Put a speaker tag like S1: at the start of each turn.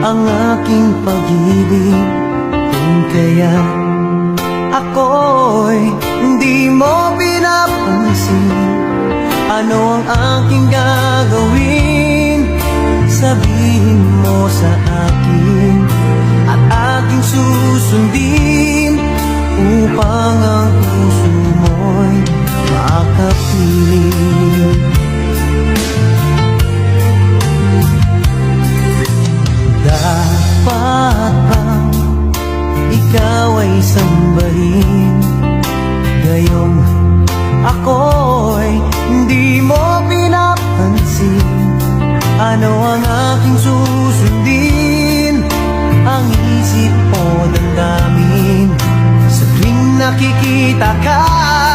S1: ang aking pag-ibig. Kung kaya ako'y hindi mo pinapansin, ano ang aking gagawin? Sabihin mo sa akin at aking susundin, upang ang puso mo'y makapiling. Dapat bang ikaw ay sambahin, gayong ako'y hindi mo pinapansin? Ano ang aking susundin? Ang isip o damdamin sa tuwing nakikita ka?